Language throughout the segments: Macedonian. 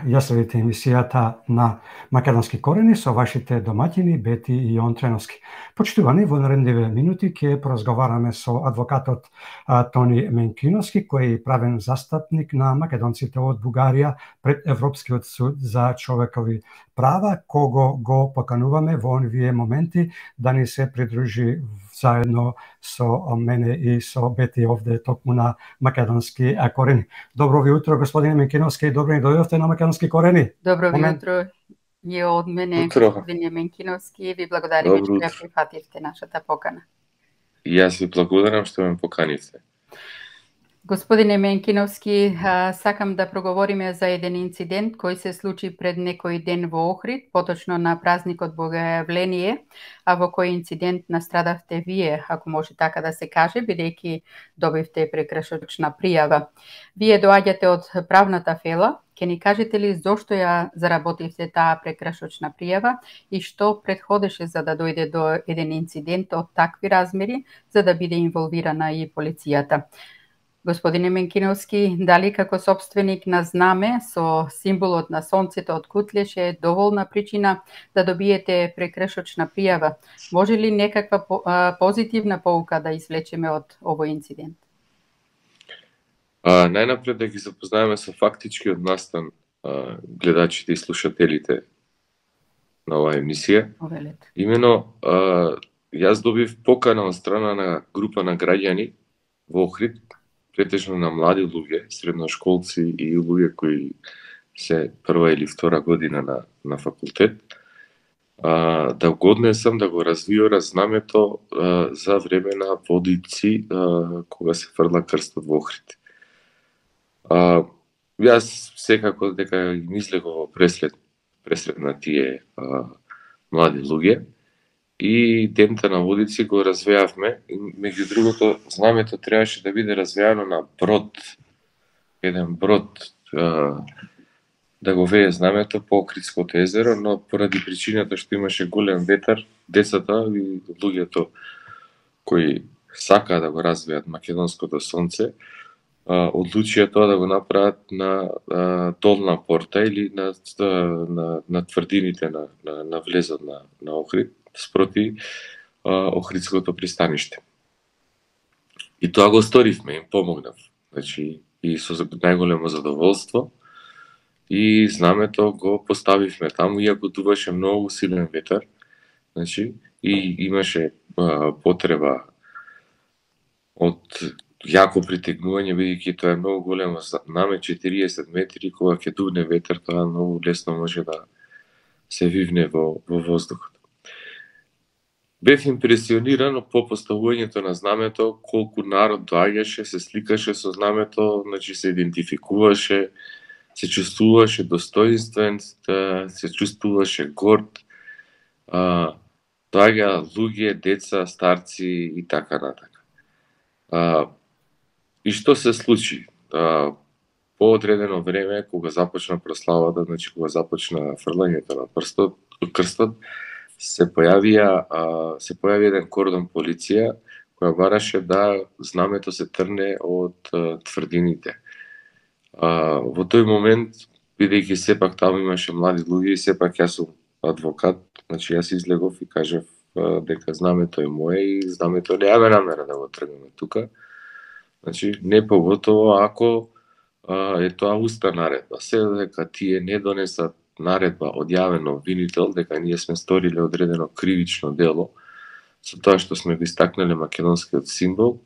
Ја следите емисијата на Македонски корени со вашите домаќини Бети и Јон Треновски. Почитувани, во наредниве минути ќе поразговараме со адвокатот Тони Менкиновски, кој е правен застапник на македонците од Бугарија пред Европскиот суд за човекови права, кого го покануваме во оние моменти да ни се придружи заедно со мене и со Бети овде токму на Македонски корени. Добро ви утро, господине Менкиновски, добро ни дојдовте на Македонски корени. Добро ви утро и од мене, господине Менкиновски, ви благодариме што ја прифативте нашата покана. Јас ви благодарам што ме поканивте. Господине Менкиновски, сакам да проговориме за еден инцидент кој се случи пред некој ден во Охрид, поточно на празникот Богојавление, а во кој инцидент настрадавте вие, ако може така да се каже, бидејќи добивте прекршочна пријава. Вие доаѓате од правната фела, ќе ни кажете ли зошто ја заработивте таа прекршочна пријава и што претходеше за да дојде до еден инцидент од такви размери, за да биде инволвирана и полицијата? Господине Менкиновски, дали како собственик на знаме со символот на сонцето од Кутлеш е доволна причина да добиете прекршочна пријава? Може ли некаква позитивна поука да извлечеме од овој инцидент? Најнапред да ги запознаеме со фактичкиот настан гледачите и слушателите на оваа емисија. Имено, јас добив покана од страна на група на граѓани во Охрид, претежно на млади луѓе, средношколци и луѓе кои се прва или втора година на факултет, да го однесам да го развиора знамето за време на водици кога се фрла крстот во Охрид. Јас секако дека мислех во пресред на тие млади луѓе и дента на водици го развеавме. Меѓу другото, знамето требаше да биде развеано на брод, еден брод, да го вее знамето по Охридското езеро, но поради причината што имаше голем ветар, децата и луѓето кои сакаа да го развеат македонското сонце, одлучија тоа да го направат на долна порта или на тврдините на влезот на Охрид, спроти Охридското пристаниште. И тоа го сторивме, им помогнав. Значи, и со најголемо задоволство. И знамето го поставивме таму, иако дуваше многу силен ветар. Значи, и имаше потреба од јако притегнување, бидејќи тоа е многу големо знаме, 40 метри, кога ќе дувне ветер, тоа многу лесно може да се вивне во воздухот. Бев импресиониран по поставувањето на знамето, колку народ доаѓаше, се сликаше со знамето, значи се идентификуваше, се чувствуваше достоинствен, се чувствуваше горд, доаѓа луѓе, деца, старци и така натака. И што се случи? По одредено време, кога започна прославата, значи кога започна фрлањето на крстот, се појави еден кордон полиција која бараше да знамето се трне од тврдините. Во тој момент, бидејќи сепак таму имаше млади луѓе и сепак јас сум адвокат, значи јас излегов и кажав дека знамето е мое и знамето немаме намера да го тргнеме тука. Значи, не поготово ако е тоа уста наредба. Се дека тие не донесат наредба од јавен обвинител дека ние сме сториле одредено кривично дело со тоа што сме го истакнале македонскиот символ,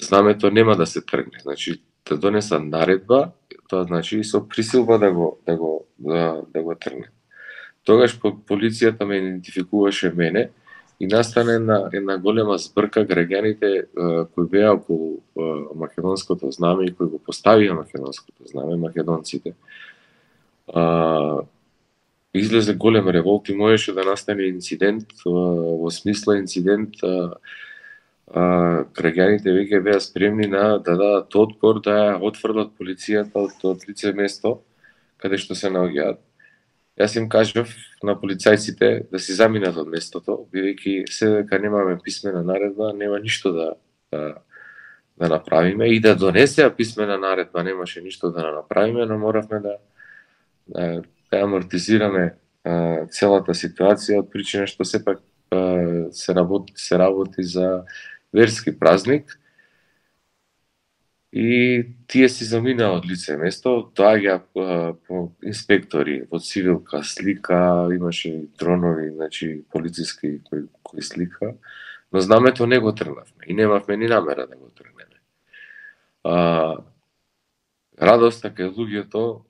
знамето нема да се тргне. Значи, да донесат наредба, тоа значи и со присилба да го тргне. Тогаш полицијата ме идентификуваше мене и настане една голема збрка. Граѓаните кои беа околу македонското знаме и кои го поставија македонското знаме, македонците, излезе голем револт и можеше да настане инцидент, во смисла инцидент, граѓаните веќе беа спремни да дадат отпор, да ја отфрлат полицијата од лице место каде што се наоѓаат. Јас им кажав на полицајците да си заминат од местото, бидејќи се дека немаме писмена наредба, нема ништо да направиме и да донесеа писмена наредба, немаше ништо да направиме, но моравме да амортизираме целата ситуација од причина што сепак се работи за верски празник и тие си заминаа од лице место, доаѓа по инспектори во цивилка, слика, имаше дронови, значи полициски кои слика, но знамето не го тргнавме и немавме ни намера да го тргнеме. Радоста кај луѓето,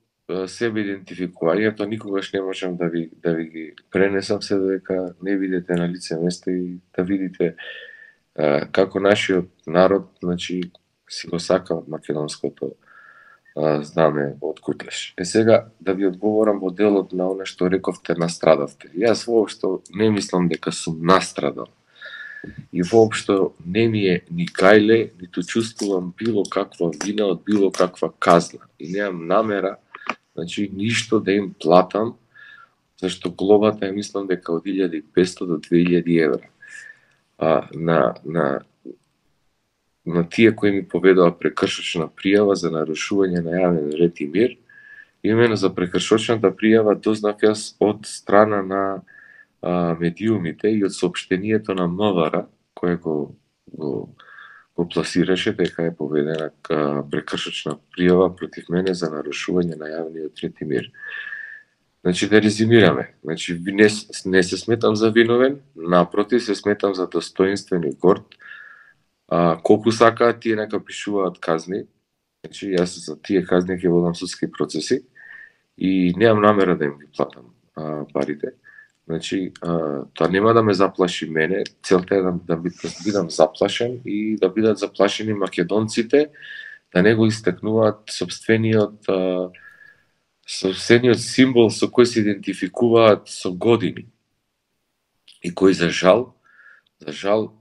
себе идентификувањето, никогаш не можам да ви ги пренесам се додека не видите на лице место и да видите како нашиот народ, значи, си го сака македонското знаме од кутлеш. Сега да ви одговорам во делот на оно што рековте настрадавте. Јас воопшто не мислам дека сум настрадал. И воопшто не ми е ни гајле, ниту чувствувам било каква вина од било каква казна. И немам намера, значи, ништо да им платам, зашто глобата е, мислам дека од 1500 до 2000 евра. На тие кои ми поведоа прекршочна пријава за нарушување на јавен ред и мир, имено за прекршочната пријава дознав јас од страна на медиумите и од соопштението на МВР, кое го пласираше дека е поведена прекршочна пријава против мене за нарушување на јавниот ред и мир. Значи, да резимираме. Значи, не се сметам за виновен, напротив, се сметам за достоинствен и горд. Колку сакаат, тие нека пишуваат казни. Значи, јас за тие казни ќе водам судски процеси и немам намера да им ги платам парите. Значи, тоа нема да ме заплаши мене, целта е да бидам заплашен и да бидат заплашени македонците, да не го истакнуваат собствениот символ со кој се идентификуваат со години и кој за жал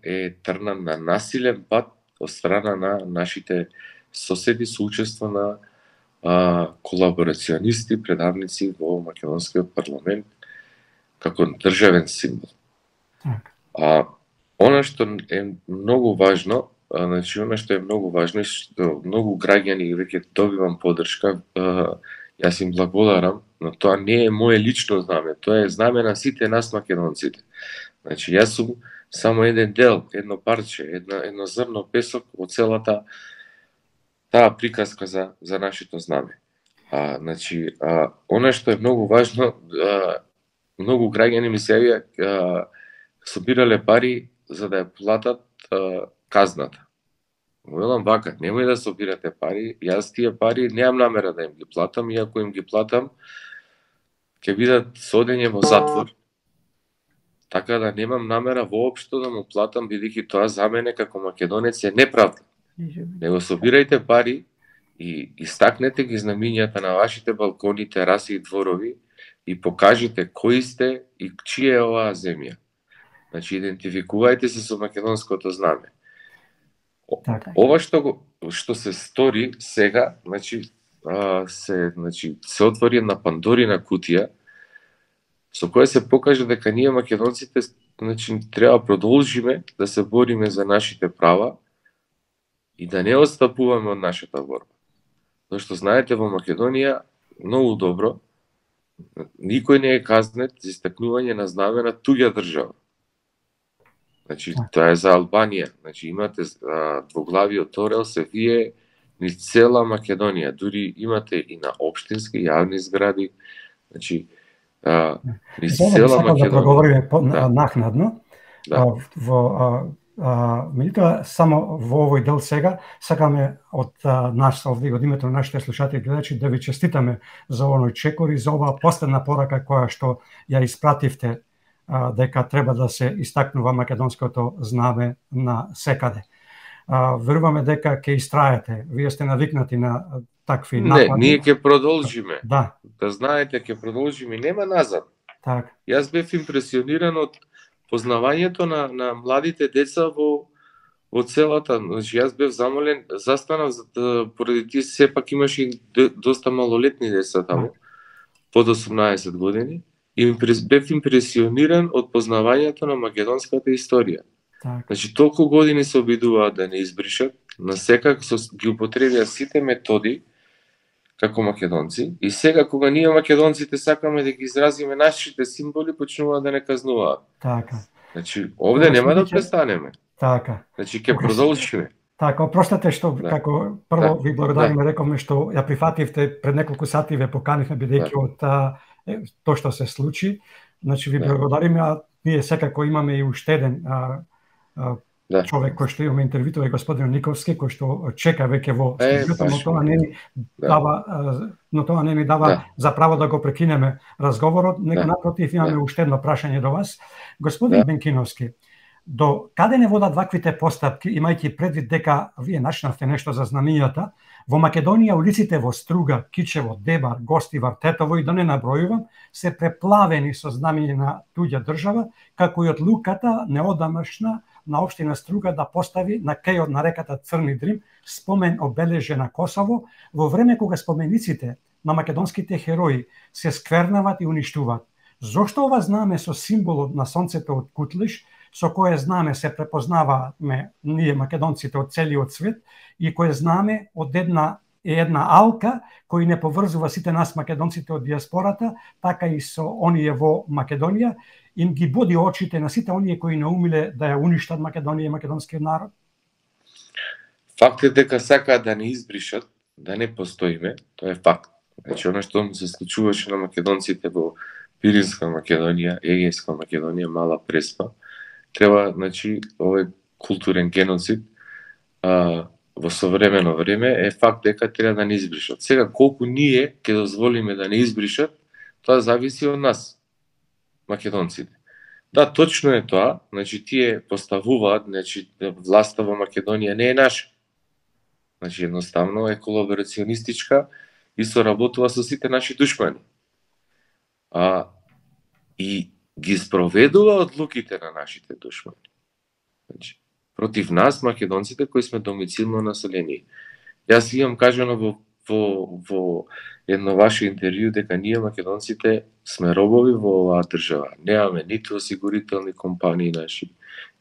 е трнан на насилен пат од страна на нашите соседи со учество на колаборационисти, предавници во македонскиот парламент како државен символ. Она што е многу важно, значи она што е многу важно, што многу граѓани веќе добивам поддршка, јас им благодарам, но тоа не е моје лично знаме, тоа е знаме на сите нас македонците. Значи, јас сум само еден дел, едно парче, едно зрно песок од целата таа приказка за нашето знаме. Значи, она што е многу важно, многу граѓани ми се јавија, собирале пари за да ја платат казната. Велам вака, немој да собирате пари, јас тие пари немам намера да им ги платам, и ако им ги платам, ќе бидат содење во затвор. Така да немам намера воопшто да му платам, бидејќи тоа за мене како македонец е неправда. Него собирајте пари и истакнете ги знамињата на вашите балкони, тераси и дворови и покажете кои сте и чија е оваа земја. Значи, идентификувајте се со македонското знаме. Ова што се стори сега, значи, се отвори една Пандорина кутија, со која се покаже дека ние македонците, значи, треба продолжиме да се бориме за нашите права и да не отстапуваме од нашата борба. Зашто знаете, во Македонија многу добро никој не е казнет за истакнување на знаме на туѓа држава. Значи, тоа е за Албанија. Значи, имате двоглавиот орел се вие низ цела Македонија. Дури имате и на општински јавни згради. Значи, низ цела Македонија. Да проговориме накнадно. Меѓутоа, само во овој дел сега, сакаме од нас овде, од името на нашите слушатели и гледачи, да ви честитаме за оној чекор и за оваа последна порака која што ја испративте, дека треба да се истакнува македонското знаме на секаде. Веруваме дека ќе истраете. Вие сте навикнати на такви напади. Не, ние ќе продолжиме. Да знаете, ќе продолжиме, нема назад. Так. Јас бев импресиониран од познавањето на младите деца во целата. Значи, јас бев замолен, застанав поради тие сепак имаше доста малолетни деца таму, под 18 години. И бев импресиониран од познавањето на македонската историја. Так. Значи, толку години се обидуваат да не избришат, на секак ги употребија сите методи како македонци, и сега кога ние македонците сакаме да ги изразиме нашите символи, почнуваат да не казнуваат. Така. Значи, овде нема да престанеме. Така. Значи, ќе продолжиме. Така, опростете што како прво ви благодариме, рековме што ја прифативте, пред неколку сати ве поканивме бидејќи од тоа што се случи. Значи ви благодариме, а ние секако имаме и уште еден човек кој што имаме интервјуто е господин Никовски, кој што чека веќе во студиото, но тоа не ни дава за право да го прекинеме разговорот, него напротив имаме уште едно прашање до вас. Господин Менкиновски, до каде не водат ваквите постапки, имајќи предвид дека вие начнавте нешто за знамињата, во Македонија улиците во Струга, Кичево, Дебар, Гостивар, Тетово и да не набројувам, се преплавени со знамиња на туѓа држава, како и одлуката неодамашна на општина Струга да постави на кајот на реката Црни Дрим спомен обележje на Косово, во време кога спомениците на македонските херои се сквернават и уништуваат. Зошто ова знаме со символот на сонцето од Кутлиш, со кое знаме се препознаваме ние македонците од целиот свет и кое знаме од една алка кој не поврзува сите нас македонците од диаспората, така и со оние во Македонија, им ги буди очите на сите оние кои наумиле да ја уништат Македонија и македонскиот народ? Факт е дека сакаат да не избришат, да не постоиме, тоа е факт. Значи, оно што се случуваше на македонците во Пиринска Македонија, Егејска Македонија, Мала Преспа, треба, значи, овој културен геноцид во современо време е факт дека треба да не избришат. Сега, колку ние ќе дозволиме да не избришат, тоа зависи од нас, македонците. Да, точно е тоа, значи, тие поставуваат, значи, власта во Македонија не е наша. Значи, едноставно е колаборационистичка и соработува со сите наши душмани. И ги спроведува одлуките на нашите душмани. Значи, против нас, македонците, кои сме домицилно населени. Јас имам кажано во едно ваше интервју дека ние, македонците, сме робови во оваа држава. Немаме ниту осигурителни компании наши,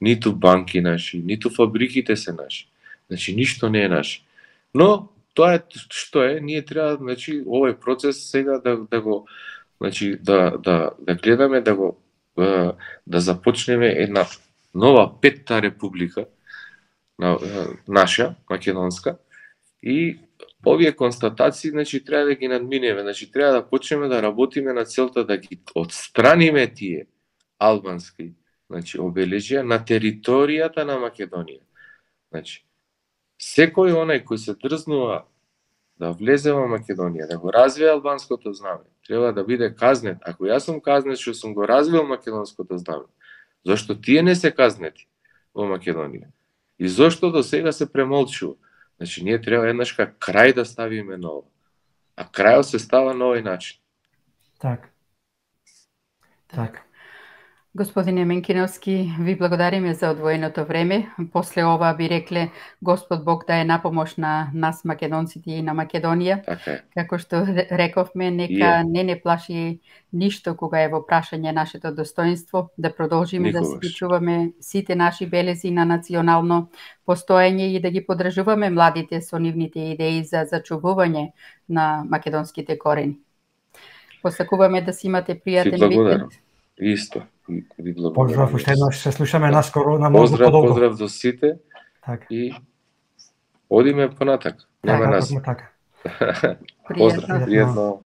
ниту банки наши, ниту фабриките се наши. Значи, ништо не е наше. Но, тоа е што е, ние треба, значи, овој процес сега да го, значи, да гледаме, да започнеме една нова петта република, наша, македонска, и овие констатации, значи, треба да ги надминеме, значи, треба да почнеме да работиме на целта да ги отстраниме тие албански, значи, обележја на територијата на Македонија. Значи, секој онај кој се дрзнува да влезе во Македонија, да го развие албанското знаме, треба да биде казнет. Ако јас сум казнет што сум го развил македонското знаме, зашто тие не се казнети во Македонија? И зашто до сега се премолчува? Значи, ние треба еднашка крај да ставиме на ова. А крајот се става на овој начин. Так. Господине Менкиновски, ви благодариме за одвоеното време. После ова би рекле Господ Бог да е напомош на нас македонците и на Македонија. Така. Како што рековме, нека не плаши ништо кога е во прашање нашето достоинство, да продолжиме да си чуваме сите наши белези на национално постоење и да ги поддржуваме младите со нивните идеи за зачувување на македонските корени. Посакуваме да си имате пријатен викенд. Исто. Ви благодарам. Поздрав, уште еднаш се слушаме наскоро на многу подолго. Поздрав до сите. Так. И одиме понатак. Нема нас. Така. Поздрав, пријатно.